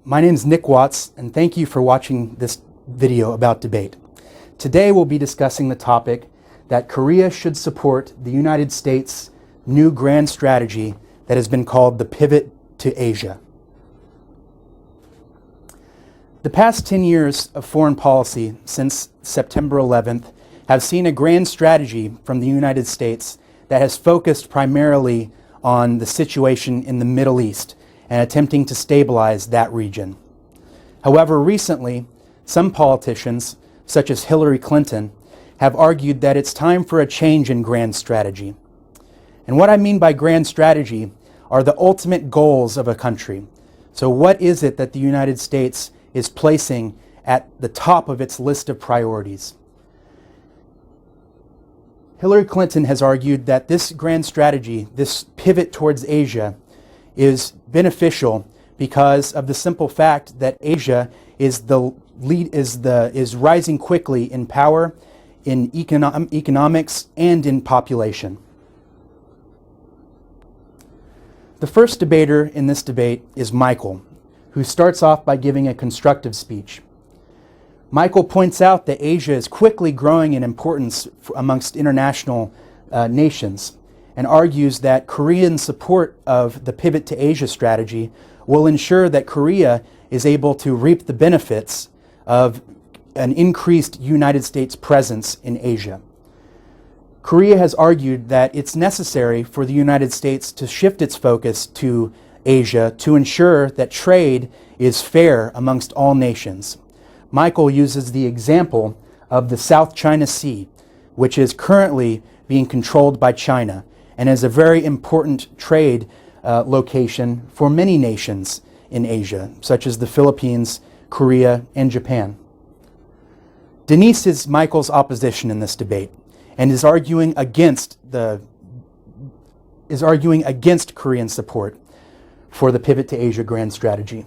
My name is Nick Watts, and thank you for watching this video about debate. Today we'll be discussing the topic that Korea should support the United States' new grand strategy that has been called the Pivot to Asia. The past 10 years of foreign policy since September 11th have seen a grand strategy from the United States that has focused primarily on the situation in the Middle East and attempting to stabilize that region. However, recently, some politicians, such as Hillary Clinton, have argued that it's time for a change in grand strategy. And what I mean by grand strategy are the ultimate goals of a country. So what is it that the United States is placing at the top of its list of priorities? Hillary Clinton has argued that this grand strategy, this pivot towards Asia, is beneficial because of the simple fact that Asia is rising quickly in power, in economics, and in population. The first debater in this debate is Michael, who starts off by giving a constructive speech. Michael points out that Asia is quickly growing in importance amongst international nations, and argues that Korean support of the Pivot to Asia strategy will ensure that Korea is able to reap the benefits of an increased United States presence in Asia. Korea has argued that it's necessary for the United States to shift its focus to Asia to ensure that trade is fair amongst all nations. Michael uses the example of the South China Sea, which is currently being controlled by China and is a very important trade location for many nations in Asia, such as the Philippines, Korea, and Japan. Denise is Michael's opposition in this debate and is arguing against Korean support for the Pivot to Asia grand strategy.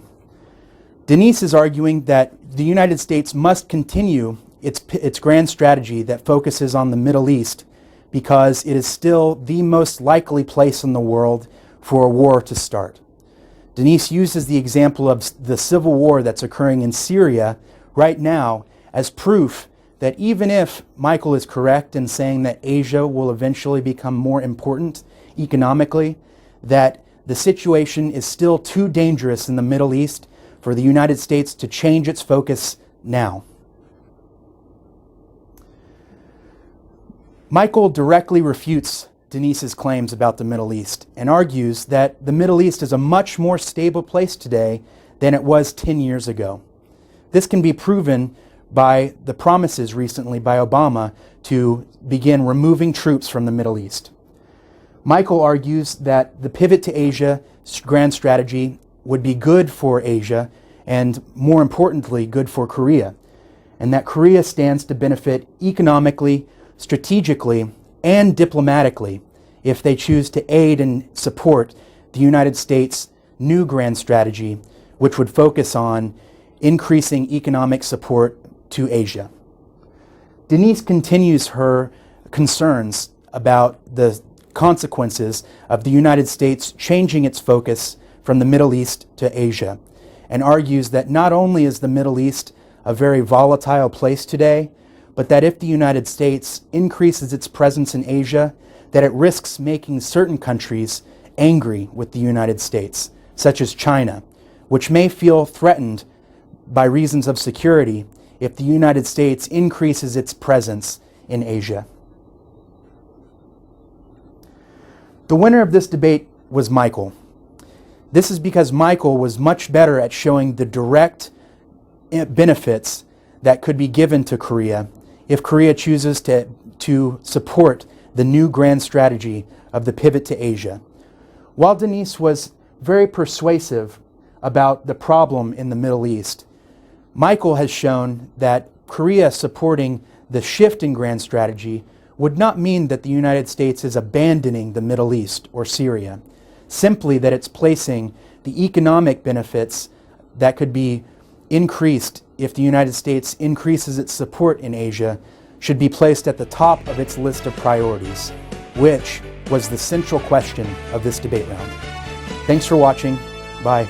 Denise is arguing that the United States must continue its grand strategy that focuses on the Middle East because it is still the most likely place in the world for a war to start. Denise uses the example of the civil war that's occurring in Syria right now as proof that even if Michael is correct in saying that Asia will eventually become more important economically, that the situation is still too dangerous in the Middle East for the United States to change its focus now. Michael directly refutes Denise's claims about the Middle East and argues that the Middle East is a much more stable place today than it was 10 years ago. This can be proven by the promises recently by Obama to begin removing troops from the Middle East. Michael argues that the Pivot to Asia grand strategy would be good for Asia and, more importantly, good for Korea, and that Korea stands to benefit economically, strategically, and diplomatically if they choose to aid and support the United States' new grand strategy, which would focus on increasing economic support to Asia. Denise continues her concerns about the consequences of the United States changing its focus from the Middle East to Asia, and argues that not only is the Middle East a very volatile place today, but that if the United States increases its presence in Asia, that it risks making certain countries angry with the United States, such as China, which may feel threatened by reasons of security if the United States increases its presence in Asia. The winner of this debate was Michael. This is because Michael was much better at showing the direct benefits that could be given to Korea if Korea chooses to support the new grand strategy of the Pivot to Asia. While Denise was very persuasive about the problem in the Middle East, Michael has shown that Korea supporting the shift in grand strategy would not mean that the United States is abandoning the Middle East or Syria, simply that it's placing the economic benefits that could be increased if the United States increases its support in Asia should be placed at the top of its list of priorities, which was the central question of this debate round. Thanks for watching. Bye.